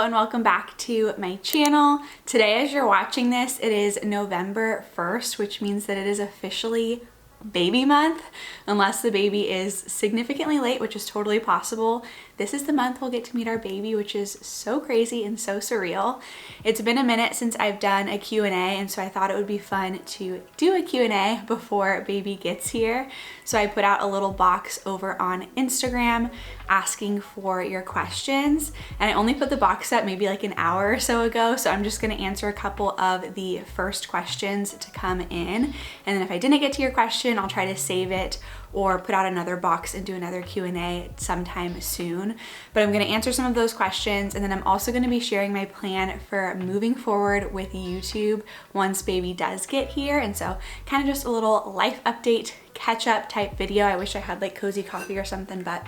and welcome back to my channel. Today, as you're watching this, it is November 1st, which means that it is officially baby month, unless the baby is significantly late, which is totally possible. This is the month we'll get to meet our baby, which is so crazy and so surreal. It's been a minute since I've done a Q&A, and so I thought it would be fun to do a Q&A before baby gets here. So I put out a little box over on Instagram asking for your questions, and I only put the box up maybe like an hour or so ago, so I'm just gonna answer a couple of the first questions to come in, and then if I didn't get to your question, I'll try to save it or put out another box and do another Q&A sometime soon. But I'm gonna answer some of those questions, and then I'm also gonna be sharing my plan for moving forward with YouTube once baby does get here. And so kind of just a little life update, catch up type video. I wish I had like cozy coffee or something, but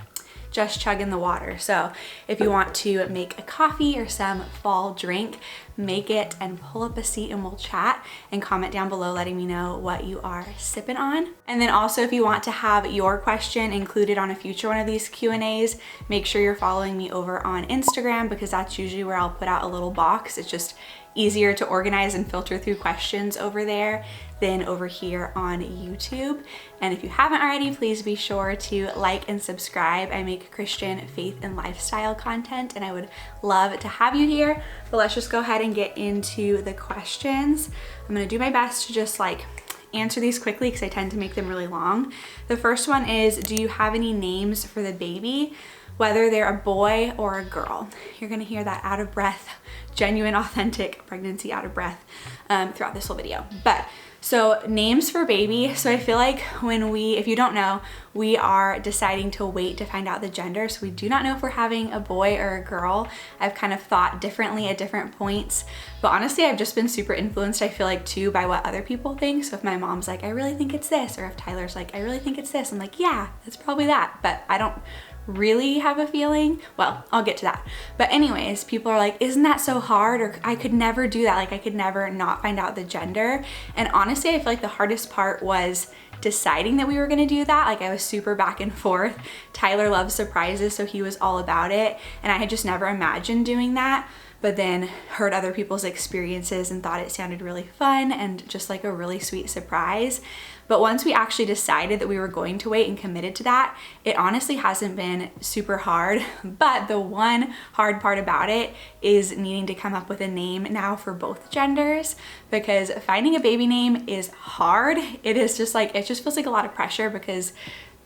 just chugging the water. So if you want to make a coffee or some fall drink, make it and pull up a seat and we'll chat, and comment down below letting me know what you are sipping on. And then also, if you want to have your question included on a future one of these Q&As, make sure you're following me over on Instagram, because that's usually where I'll put out a little box. It's just easier to organize and filter through questions over there than over here on YouTube. And if you haven't already, please be sure to like and subscribe. I make Christian faith and lifestyle content, and I would love to have you here. But let's just go ahead and get into the questions. I'm gonna do my best to just like answer these quickly because I tend to make them really long. The first one is, do you have any names for the baby, whether they're a boy or a girl? You're gonna hear that out of breath, genuine, authentic pregnancy out of breath throughout this whole video. But so names for baby. So I feel like if you don't know, we are deciding to wait to find out the gender. So we do not know if we're having a boy or a girl. I've kind of thought differently at different points, but honestly, I've just been super influenced, I feel like, too, by what other people think. So if my mom's like, I really think it's this, or if Tyler's like, I really think it's this, I'm like, yeah, it's probably that, but I don't really have a feeling. Well, I'll get to that. But anyways, people are like, isn't that so hard? Or I could never do that. Like I could never not find out the gender. And honestly, I feel like the hardest part was deciding that we were gonna do that. Like I was super back and forth. Tyler loves surprises, so he was all about it. And I had just never imagined doing that, but then heard other people's experiences and thought it sounded really fun and just like a really sweet surprise. But once we actually decided that we were going to wait and committed to that, it honestly hasn't been super hard. But the one hard part about it is needing to come up with a name now for both genders, because finding a baby name is hard. It is just like, it just feels like a lot of pressure, because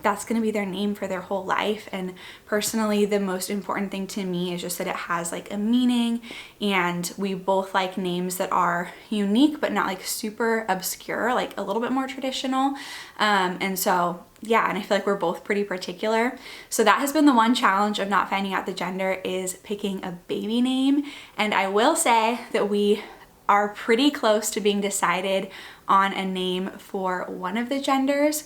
that's gonna be their name for their whole life. And personally, the most important thing to me is just that it has like a meaning, and we both like names that are unique but not like super obscure, like a little bit more traditional. And so yeah, and I feel like we're both pretty particular. So that has been the one challenge of not finding out the gender, is picking a baby name. And I will say that we are pretty close to being decided on a name for one of the genders,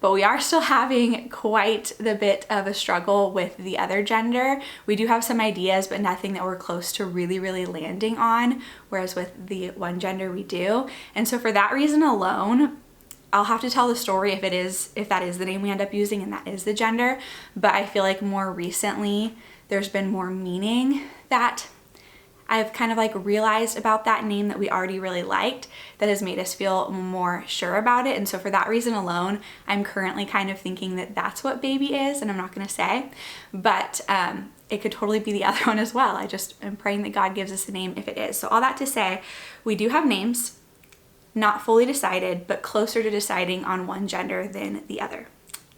but we are still having quite the bit of a struggle with the other gender. We do have some ideas, but nothing that we're close to really landing on, whereas with the one gender we do. And so for that reason alone, I'll have to tell the story if that is the name we end up using and that is the gender. But I feel like more recently, there's been more meaning that I've kind of like realized about that name that we already really liked, that has made us feel more sure about it. And so for that reason alone, I'm currently kind of thinking that that's what baby is, and I'm not gonna say, but it could totally be the other one as well. I just am praying that God gives us a name if it is. So all that to say, we do have names, not fully decided, but closer to deciding on one gender than the other.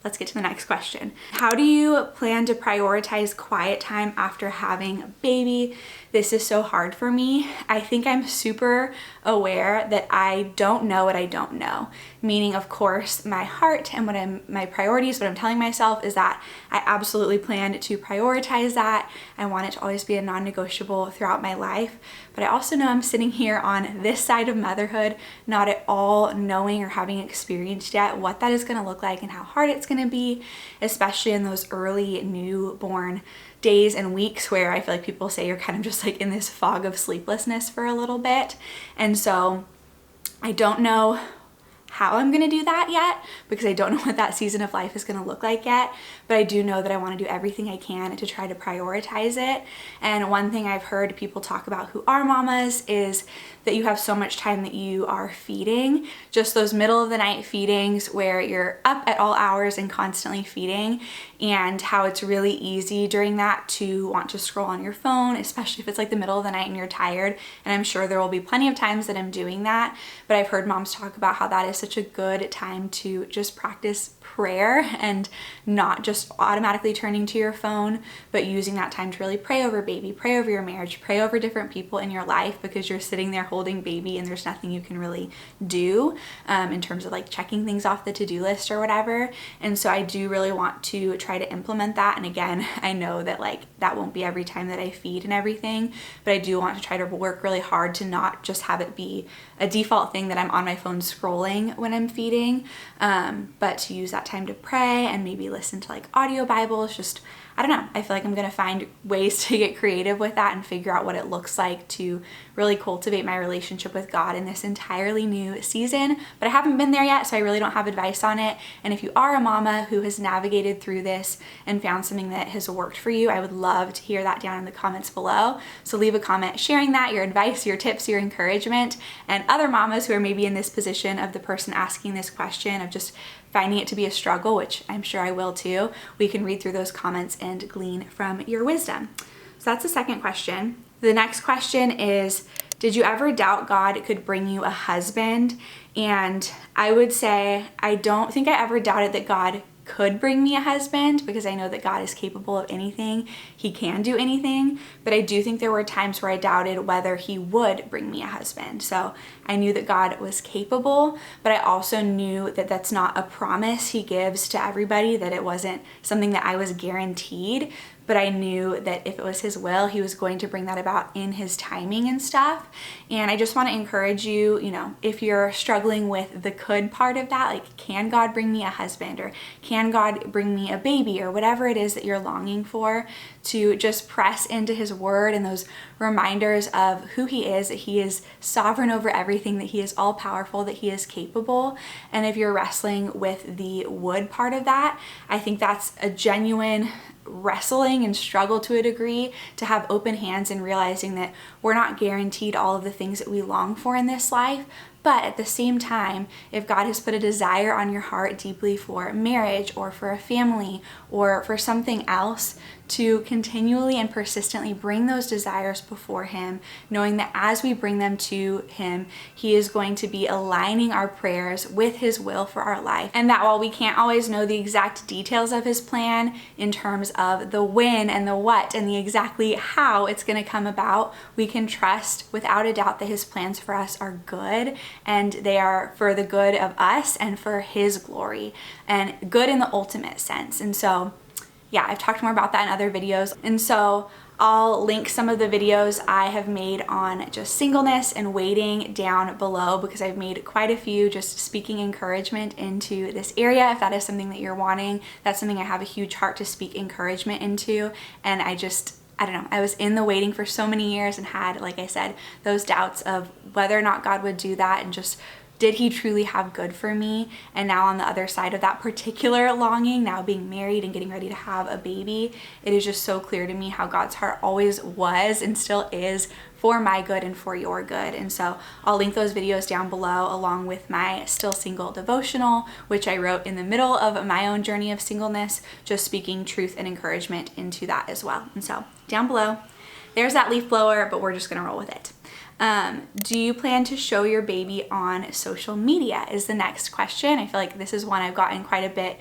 Let's get to the next question. How do you plan to prioritize quiet time after having a baby? This is so hard for me. I think I'm super aware that I don't know what I don't know. Meaning, of course, my heart and my priorities, what I'm telling myself is that I absolutely plan to prioritize that. I want it to always be a non-negotiable throughout my life. But I also know I'm sitting here on this side of motherhood, not at all knowing or having experienced yet what that is gonna look like and how hard it's gonna be, especially in those early newborn days and weeks where I feel like people say you're kind of just like in this fog of sleeplessness for a little bit. And so I don't know how I'm gonna do that yet, because I don't know what that season of life is gonna look like yet, but I do know that I wanna do everything I can to try to prioritize it. And one thing I've heard people talk about who are mamas is that you have so much time that you are feeding, just those middle of the night feedings where you're up at all hours and constantly feeding, and how it's really easy during that to want to scroll on your phone, especially if it's like the middle of the night and you're tired. And I'm sure there will be plenty of times that I'm doing that, but I've heard moms talk about how that is such a good time to just practice prayer and not just automatically turning to your phone, but using that time to really pray over baby, pray over your marriage, pray over different people in your life, because you're sitting there holding baby and there's nothing you can really do in terms of like checking things off the to-do list or whatever. And so I do really want to try to implement that. And again, I know that like that won't be every time that I feed and everything, but I do want to try to work really hard to not just have it be a default thing that I'm on my phone scrolling when I'm feeding, but to use that time to pray and maybe listen to like audio Bibles. Just, I don't know, I feel like I'm gonna find ways to get creative with that and figure out what it looks like to really cultivate my relationship with God in this entirely new season. But I haven't been there yet, so I really don't have advice on it. And if you are a mama who has navigated through this and found something that has worked for you, I would love to hear that down in the comments below. So leave a comment sharing that, your advice, your tips, your encouragement. And other mamas who are maybe in this position of the person asking this question, of just finding it to be a struggle, which I'm sure I will too, we can read through those comments and glean from your wisdom. So that's the second question. The next question is, did you ever doubt God could bring you a husband? And I would say, I don't think I ever doubted that God could bring me a husband, because I know that God is capable of anything. He can do anything, but I do think there were times where I doubted whether he would bring me a husband. So I knew that God was capable, but I also knew that that's not a promise he gives to everybody, that it wasn't something that I was guaranteed. But I knew that if it was his will, he was going to bring that about in his timing and stuff. And I just want to encourage you, you know, if you're struggling with the could part of that, like, can God bring me a husband, or can God bring me a baby, or whatever it is that you're longing for, to just press into his word and those reminders of who he is, that he is sovereign over everything, that he is all powerful, that he is capable. And if you're wrestling with the would part of that, I think that's a genuine wrestling and struggle to a degree, to have open hands and realizing that we're not guaranteed all of the things that we long for in this life. But at the same time, if God has put a desire on your heart deeply for marriage or for a family or for something else, to continually and persistently bring those desires before him, knowing that as we bring them to him, he is going to be aligning our prayers with his will for our life. And that while we can't always know the exact details of his plan in terms of the when and the what and the exactly how it's going to come about, we can trust without a doubt that his plans for us are good, and they are for the good of us and for his glory, and good in the ultimate sense. And so yeah, I've talked more about that in other videos. And so I'll link some of the videos I have made on just singleness and waiting down below, because I've made quite a few just speaking encouragement into this area. If that is something that you're wanting, that's something I have a huge heart to speak encouragement into. And I don't know, I was in the waiting for so many years and had, like I said, those doubts of whether or not God would do that, and just did he truly have good for me? And now on the other side of that particular longing, now being married and getting ready to have a baby, it is just so clear to me how God's heart always was and still is for my good and for your good. And so I'll link those videos down below, along with my Still Single devotional, which I wrote in the middle of my own journey of singleness, just speaking truth and encouragement into that as well. And so down below, there's that leaf blower, but we're just gonna roll with it. Do you plan to show your baby on social media is the next question. I feel like this is one I've gotten quite a bit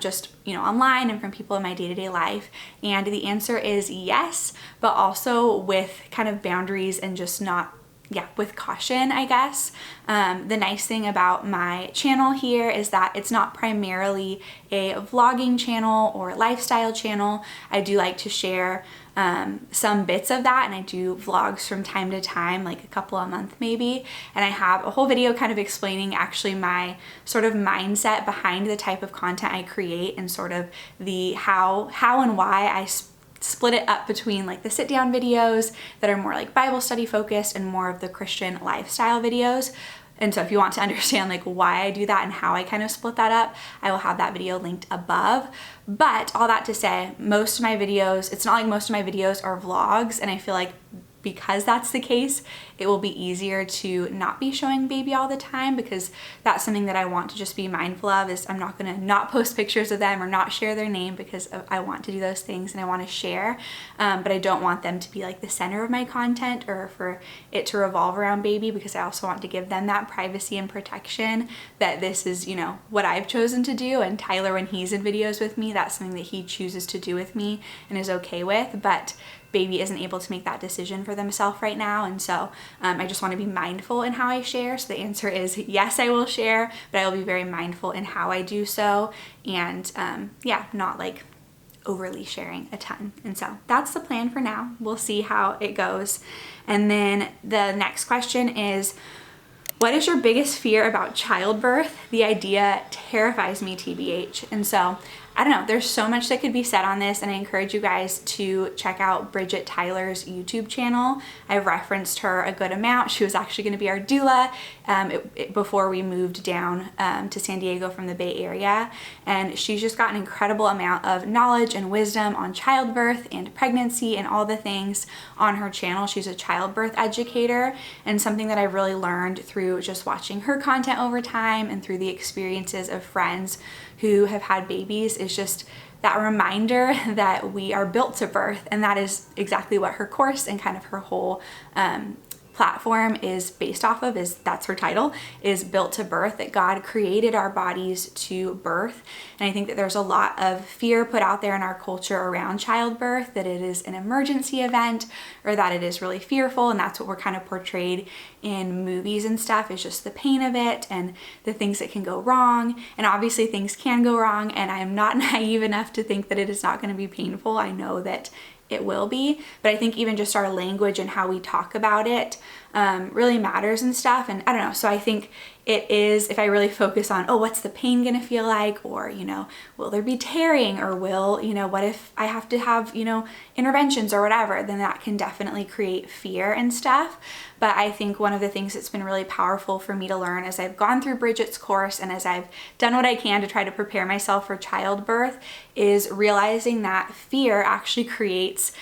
just, you know, online and from people in my day-to-day life. And the answer is yes, but also with kind of boundaries and just not, with caution, I guess. The nice thing about my channel here is that it's not primarily a vlogging channel or lifestyle channel. I do like to share some bits of that, and I do vlogs from time to time, like a couple a month maybe, and I have a whole video kind of explaining actually my sort of mindset behind the type of content I create, and sort of the how and why I split it up between like the sit down videos that are more like Bible study focused and more of the Christian lifestyle videos. And so if you want to understand like why I do that and how I kind of split that up, I will have that video linked above. But all that to say, most of my videos, it's not like most of my videos are vlogs, and I feel like because that's the case, it will be easier to not be showing baby all the time, because that's something that I want to just be mindful of. Is I'm not gonna not post pictures of them or not share their name, because I want to do those things and I want to share, but I don't want them to be like the center of my content or for it to revolve around baby, because I also want to give them that privacy and protection that this is, you know, what I've chosen to do. And Tyler, when he's in videos with me, that's something that he chooses to do with me and is okay with, but baby isn't able to make that decision for themselves right now. And so I just want to be mindful in how I share. So the answer is yes, I will share, but I will be very mindful in how I do so, and yeah, not like overly sharing a ton. And so that's the plan for now. We'll see how it goes. And then the next question is, what is your biggest fear about childbirth? The idea terrifies me, TBH. And so I don't know, there's so much that could be said on this, and I encourage you guys to check out Bridget Tyler's YouTube channel. I've referenced her a good amount. She was actually gonna be our doula before we moved down to San Diego from the Bay Area. And she's just got an incredible amount of knowledge and wisdom on childbirth and pregnancy and all the things on her channel. She's a childbirth educator, and something that I really learned through just watching her content over time and through the experiences of friends who have had babies is just that reminder that we are built to birth. And that is exactly what her course and kind of her whole platform is based off of. Is that's her title, is Built to Birth, that God created our bodies to birth. And I think that there's a lot of fear put out there in our culture around childbirth, that it is an emergency event or that it is really fearful, and that's what we're kind of portrayed in movies and stuff, is just the pain of it and the things that can go wrong. And obviously things can go wrong, and I am not naive enough to think that it is not going to be painful. I know that it will be, but I think even just our language and how we talk about it really matters and stuff. And I don't know, so I think it is, if I really focus on, oh, what's the pain gonna feel like, or, you know, will there be tearing, or will, you know, what if I have to have, you know, interventions or whatever, then that can definitely create fear and stuff. But I think one of the things that's been really powerful for me to learn as I've gone through Bridget's course and as I've done what I can to try to prepare myself for childbirth is realizing that fear actually creates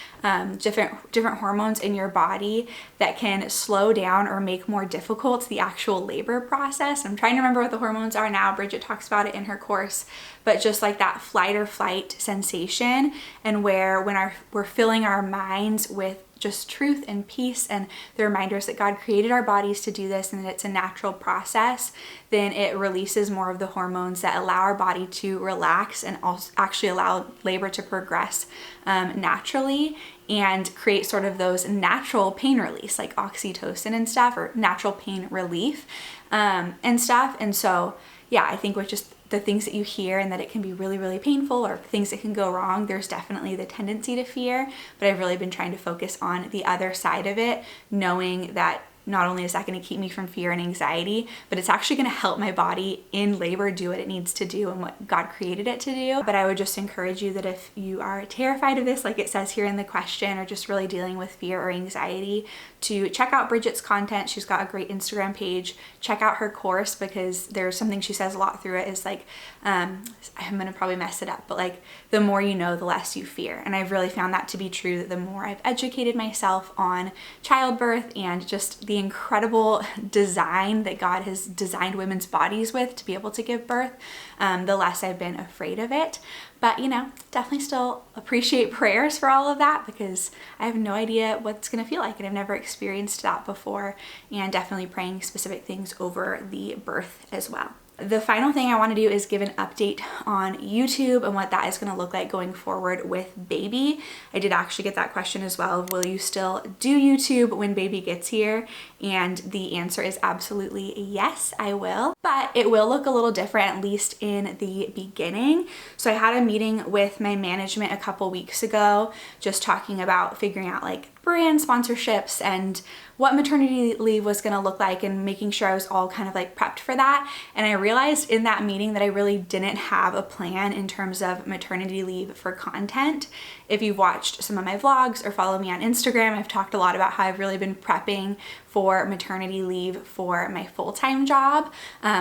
different hormones in your body that can slow down or make more difficult the actual labor process. I'm trying to remember what the hormones are now. Bridget talks about it in her course, but just like that flight or flight sensation, and where when we're filling our minds with just truth and peace and the reminders that God created our bodies to do this and that it's a natural process, then it releases more of the hormones that allow our body to relax and also actually allow labor to progress naturally and create sort of those natural pain release, like oxytocin and stuff, or natural pain relief and stuff. And so, yeah, I think with just the things that you hear and that it can be really, really painful or things that can go wrong, there's definitely the tendency to fear, but I've really been trying to focus on the other side of it, knowing that not only is that going to keep me from fear and anxiety, but it's actually going to help my body in labor do what it needs to do and what God created it to do. But I would just encourage you that if you are terrified of this, like it says here in the question, or just really dealing with fear or anxiety, to check out Bridget's content. She's got a great Instagram page. Check out her course, because there's something she says a lot through it is like, I'm going to probably mess it up, but like the more you know, the less you fear. And I've really found that to be true, that the more I've educated myself on childbirth and just the incredible design that God has designed women's bodies with to be able to give birth, the less I've been afraid of it. But, you know, definitely still appreciate prayers for all of that, because I have no idea what it's going to feel like, and I've never experienced that before, and definitely praying specific things over the birth as well. The final thing I want to do is give an update on YouTube and what that is going to look like going forward with baby. I did actually get that question as well. Will you still do YouTube when baby gets here? And the answer is absolutely yes, I will. But it will look a little different, at least in the beginning. So I had a meeting with my management a couple weeks ago, just talking about figuring out like brand sponsorships and what maternity leave was going to look like, and making sure I was all kind of like prepped for that. And I realized in that meeting that I really didn't have a plan in terms of maternity leave for content. If you've watched some of my vlogs or follow me on Instagram, I've talked a lot about how I've really been prepping for maternity leave for my full-time job,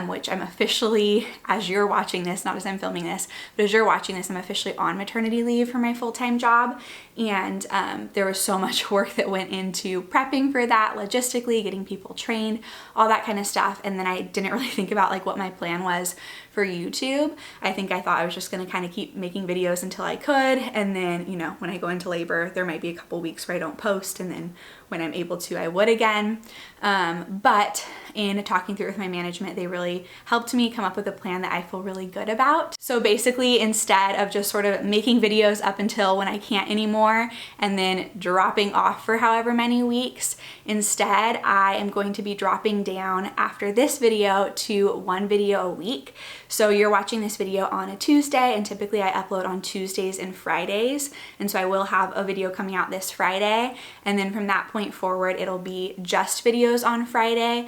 which I'm officially, as you're watching this, not as I'm filming this, but as you're watching this, I'm officially on maternity leave for my full-time job. And there was so much work that went into prepping for that, logistically, getting people trained, all that kind of stuff. And then I didn't really think about like what my plan was for YouTube. I think I thought I was just gonna kind of keep making videos until I could. And then, you know, when I go into labor, there might be a couple weeks where I don't post, and then when I'm able to, I would again. But in talking through it with my management, they really helped me come up with a plan that I feel really good about. So basically, instead of just sort of making videos up until when I can't anymore and then dropping off for however many weeks, instead I am going to be dropping down after this video to 1 video a week. So you're watching this video on a Tuesday, and typically I upload on Tuesdays and Fridays. And so I will have a video coming out this Friday. And then from that point forward, it'll be just videos on Friday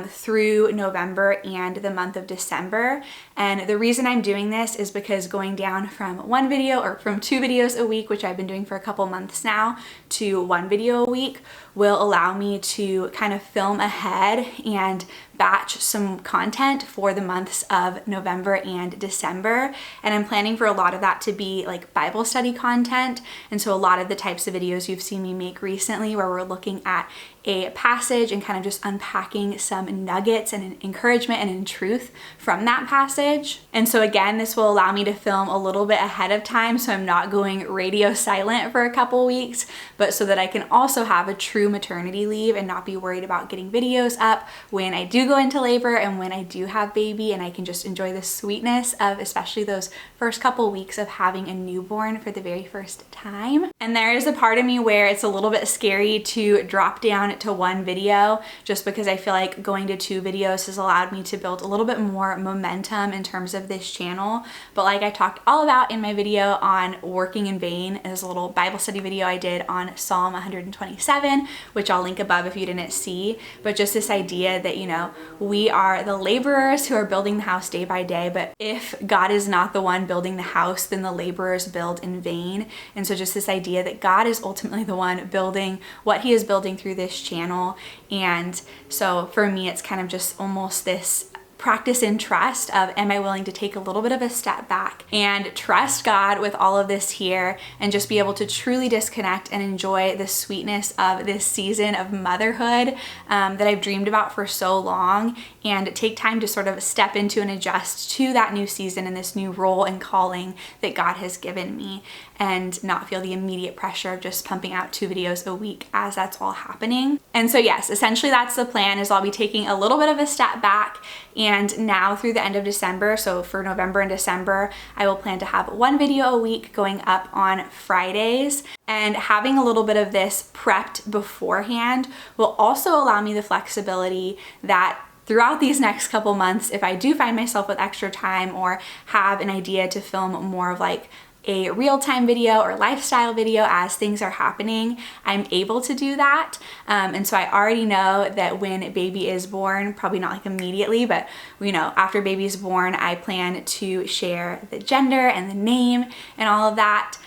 through November and the month of December. And the reason I'm doing this is because going down from 1 video, or from 2 videos a week, which I've been doing for a couple months now, to 1 video a week will allow me to kind of film ahead and batch some content for the months of November and December. And I'm planning for a lot of that to be like Bible study content. And so a lot of the types of videos you've seen me make recently, where we're looking at a passage and kind of just unpacking some nuggets and encouragement and in truth from that passage. And so again, this will allow me to film a little bit ahead of time, so I'm not going radio silent for a couple weeks, but so that I can also have a true maternity leave and not be worried about getting videos up when I do go into labor and when I do have baby, and I can just enjoy the sweetness of especially those first couple weeks of having a newborn for the very first time. And there is a part of me where it's a little bit scary to drop down to 1 video, just because I feel like going to 2 videos has allowed me to build a little bit more momentum in terms of this channel. But like I talked all about in my video on working in vain, is a little Bible study video I did on Psalm 127, which I'll link above if you didn't see. But just this idea that, you know, we are the laborers who are building the house day by day, but if God is not the one building the house, then the laborers build in vain. And so just this idea that God is ultimately the one building what he is building through this channel. And so for me, it's kind of just almost this practice in trust of, am I willing to take a little bit of a step back and trust God with all of this here, and just be able to truly disconnect and enjoy the sweetness of this season of motherhood that I've dreamed about for so long, and take time to sort of step into and adjust to that new season and this new role and calling that God has given me, and not feel the immediate pressure of just pumping out 2 videos a week as that's all happening. And so yes, essentially that's the plan, is I'll be taking a little bit of a step back, and now through the end of December, so for November and December, I will plan to have 1 video a week going up on Fridays. And having a little bit of this prepped beforehand will also allow me the flexibility that throughout these next couple months, if I do find myself with extra time or have an idea to film more of like a real-time video or lifestyle video as things are happening, I'm able to do that. And so I already know that when baby is born, probably not like immediately, but you know, after baby's born, I plan to share the gender and the name and all of that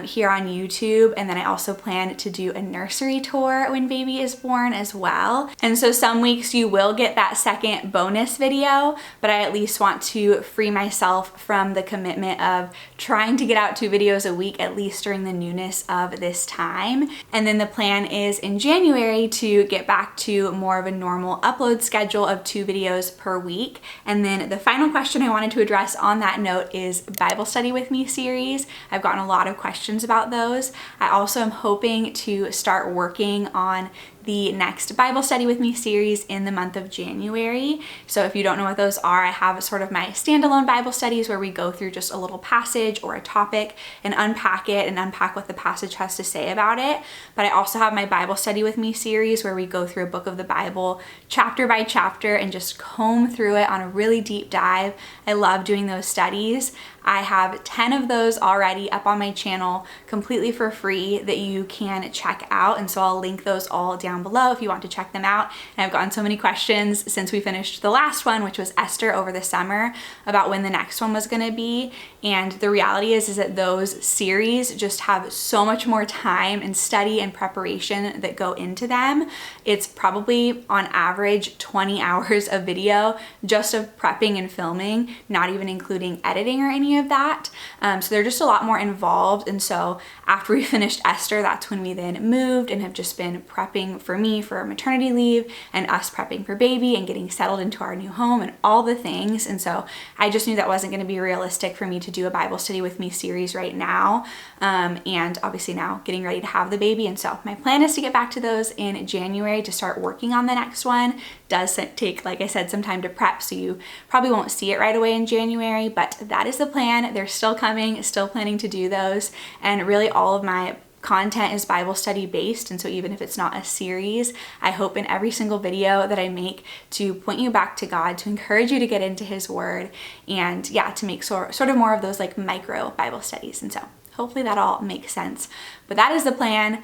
here on YouTube. And then I also plan to do a nursery tour when baby is born as well. And so some weeks you will get that second bonus video, but I at least want to free myself from the commitment of trying to get out 2 videos a week, at least during the newness of this time. And then the plan is in January to get back to more of a normal upload schedule of 2 videos per week. And then the final question I wanted to address on that note is Bible Study With Me series. I've gotten a lot of questions about those. I also am hoping to start working on the next Bible Study With Me series in the month of January. So if you don't know what those are, I have sort of my standalone Bible studies where we go through just a little passage or a topic and unpack it and unpack what the passage has to say about it. But I also have my Bible Study With Me series where we go through a book of the Bible chapter by chapter and just comb through it on a really deep dive. I love doing those studies. I have 10 of those already up on my channel completely for free that you can check out. And so I'll link those all down below if you want to check them out. And I've gotten so many questions since we finished the last one, which was Esther over the summer, about when the next one was gonna be. And the reality is that those series just have so much more time and study and preparation that go into them. It's probably on average 20 hours of video just of prepping and filming, not even including editing or any of that. So they're just a lot more involved. And so after we finished Esther, that's when we then moved and have just been prepping for me for maternity leave and us prepping for baby and getting settled into our new home and all the things. And so I just knew that wasn't going to be realistic for me to do a Bible Study With Me series right now. And obviously now getting ready to have the baby. And so my plan is to get back to those in January to start working on the next one. Does take, like I said, some time to prep, so you probably won't see it right away in January, but that is the plan. They're still coming, still planning to do those. And really all of my content is Bible study based, and so even if it's not a series, I hope in every single video that I make to point you back to God, to encourage you to get into His Word, and yeah, to make sort of more of those like micro Bible studies. And so hopefully that all makes sense. But that is the plan.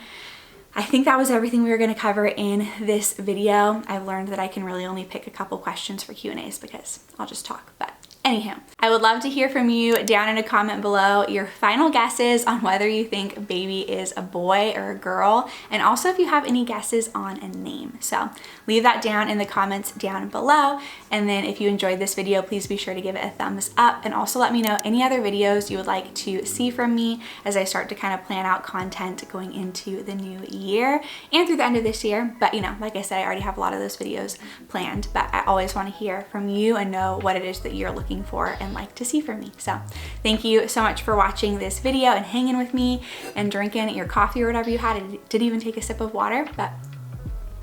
I think that was everything we were going to cover in this video. I've learned that I can really only pick a couple questions for Q&As because I'll just talk. But anyhow, I would love to hear from you down in a comment below your final guesses on whether you think baby is a boy or a girl, and also if you have any guesses on a name. So leave that down in the comments down below. And then if you enjoyed this video, please be sure to give it a thumbs up, and also let me know any other videos you would like to see from me as I start to kind of plan out content going into the new year and through the end of this year. But you know, like I said, I already have a lot of those videos planned, but I always want to hear from you and know what it is that you're looking for and like to see from me. So thank you so much for watching this video and hanging with me and drinking your coffee or whatever you had. I didn't even take a sip of water, but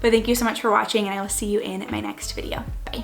thank you so much for watching, and I will see you in my next video. Bye.